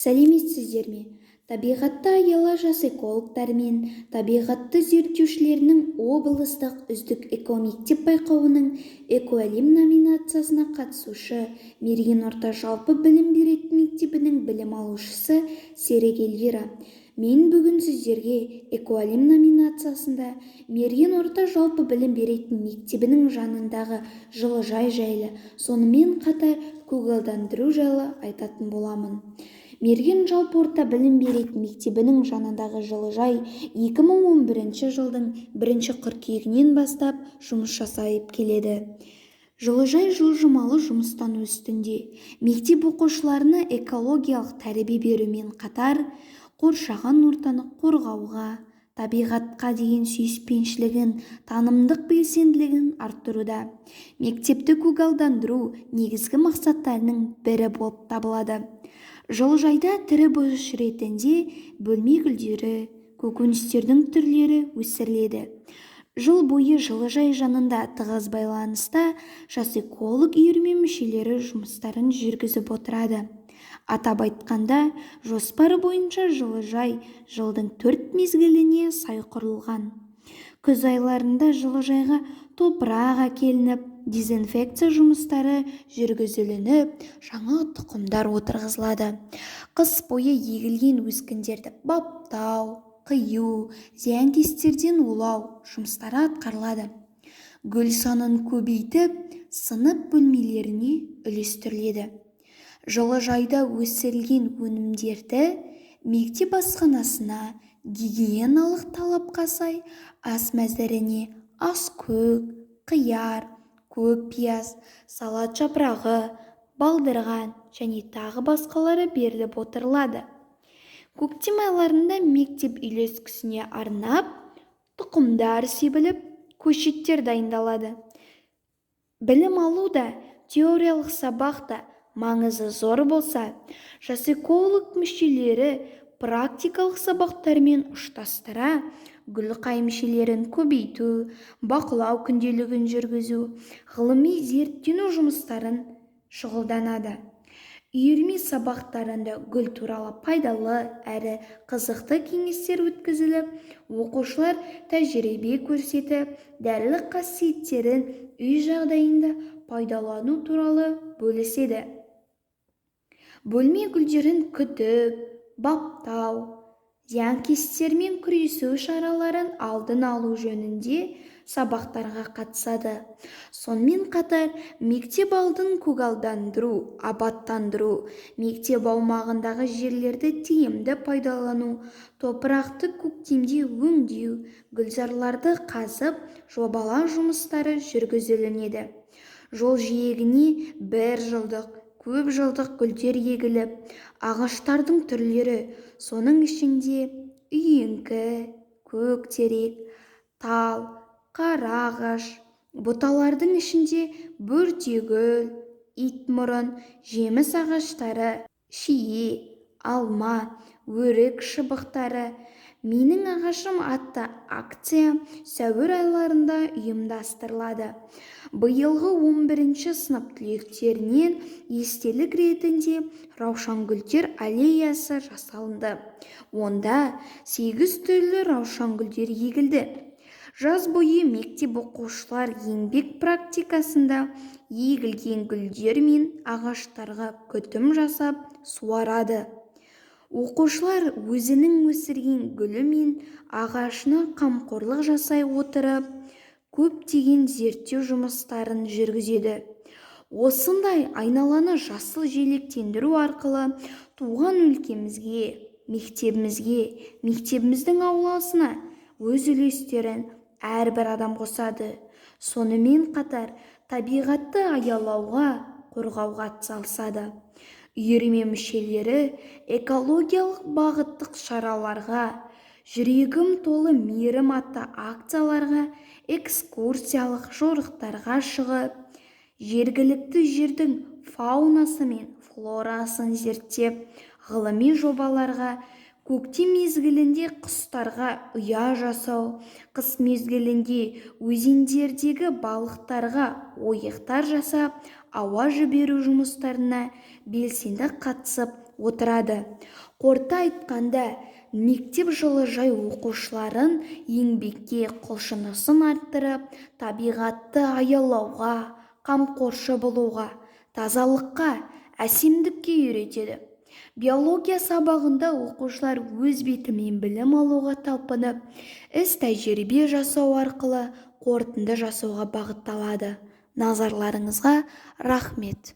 сәлеметсіздер ме? Табиғатты аяла жас экологтар мен табиғатты зерттеушілерінің облыстық үздік экомектеп байқауының экоәлем номинациясына қатысушы мерген орта жалпы білім беретін мектебінің білім алушысы Серік Эльвира. Мен бүгін сіздерге экоәлем номинациясында мерген орта жалпы білім беретін мектебінің жанындағы жылыжай жайлы, сонымен қатар көгалдандыру жайлы айтатын боламын. Мерген жалпы орта білім беретін мектебінің жанындағы жылыжай 2011 жылдың 1 қыркүйегінен бастап жұмыс жасайып келеді. Жылыжай жылжымалы жұмыстан үстінде мектеп оқушыларына экологиялық тәрбие берумен қатар қоршаған ортаны қорғауға, табиғатқа деген сүйіспеншілігін, танымдық белсенділігін арттыруда. Мектепті көгалдандыру негізгі мақсаттарының бірі болып табылады. Жылыжайда тірі бұғыш ретінде бөлме гүлдері, көкөністердің түрлері өсіріледі. Жыл бойы жылыжай жанында тығыз байланыста жас эколог үйірме мүшелері жұмыстарын жүргізіп отырады. Атап айтқанда, жоспары бойынша жылыжай жылдың 4 мезгіліне сай құрылған. Күз айларында жылыжайға топырақ әкелініп, дезинфекция жұмыстары жүргізілініп, жаңа тұқымдар отырғызылады. Қыс бойы егілген өскіндерді баптау, қию, зиянкестерден улау жұмыстары атқарылады. Гүл санын көбейтіп, сынып бөлмелеріне үлестіріледі. Жылыжайда өсірілген өнімдерді мектеп асханасына гигиеналық талапқа сай ас мәзіріне аскөк, қияр, көк пияз, салат жапырағы, балдырған және тағы басқалары беріліп отырылады. Көктем айларында мектеп үйлескісіне арнап тұқымдар себіліп, көшеттер дайындалады. Білім алуда теориялық сабақта маңызы зор болса, жас эколог мүшелері практикалық сабақтармен ұштастыра, гүл қайымшелерін көбейту, бақылау күнделігін жүргізу, ғылыми зерттену жұмыстарын шұғылданады. Үйірме сабақтарында гүл туралы пайдалы әрі қызықты кеңестер өткізіліп, оқушылар тәжірибе көрсетіп, дәрілік қасиеттерін үй жағдайында пайдалану туралы бөліседі. Бөлме гүлдерін күтіп, баптау, зиянкестермен күресу шараларын алдын алу жөнінде сабақтарға қатысады. Сонымен қатар мектеп алдын көгалдандыру, абаттандыру, мектеп аумағындағы жерлерді тиімді пайдалану, топырақты көктемде өңдеу, гүлзарларды қазып, жобалау жұмыстары жүргізілінеді. Жол жиегіне 1 жылдық, көп жылдық гүлдер егіліп, ағаштардың түрлері, соның ішінде үйеңкі, көктерек, тал, қара ағаш, бұталардың ішінде бөртегүл, итмұрын, жеміс ағаштары, шие, алма, өрік шыбықтары, менің ағашым атты акция сәуір айларында ұйымдастырылады. Биылғы 11 сынып түлектерінен естелік ретінде раушан гүлдер аллеясы жасалынды. Онда 8 түрлі раушан гүлдер егілді. Жаз бойы мектеп оқушылар еңбек практикасында егілген гүлдер мен ағаштарға күтім жасап суарады. Оқушылар өзінің өсірген гүлі мен ағашына қамқорлық жасай отырып, көптеген зерттеу жұмыстарын жүргізеді. Осындай айналаны жасыл желектендіру арқылы туған өлкемізге, мектебімізге, мектебіміздің ауласына өз үлестерін әрбір адам қосады. Сонымен қатар табиғатты аялауға, қорғауға атсалысады. Үйірме мүшелері экологиялық бағыттық шараларға, жүрегім толы мейірім атты акцияларға, экскурсиялық жорықтарға шығып, жергілікті жердің фаунасы мен флорасын зерттеп, ғылыми жобаларға, көктем мезгілінде құстарға ұя жасау, қыс мезгілінде өзендердегі балықтарға ойықтар жасап, ауа жіберу жұмыстарына белсенді қатысып отырады. Қорыта айтқанда, мектеп жылыжай оқушыларын еңбекке құлшынысын арттырып, табиғатты аялауға, қамқоршы болуға, тазалыққа, әсемдікке үйретеді. Биология сабағында оқушылар өз бетімен білім алуға талпынып, іс-тәжірибе жасау арқылы қорытынды жасауға бағытталады. Назарларыңызға рахмет.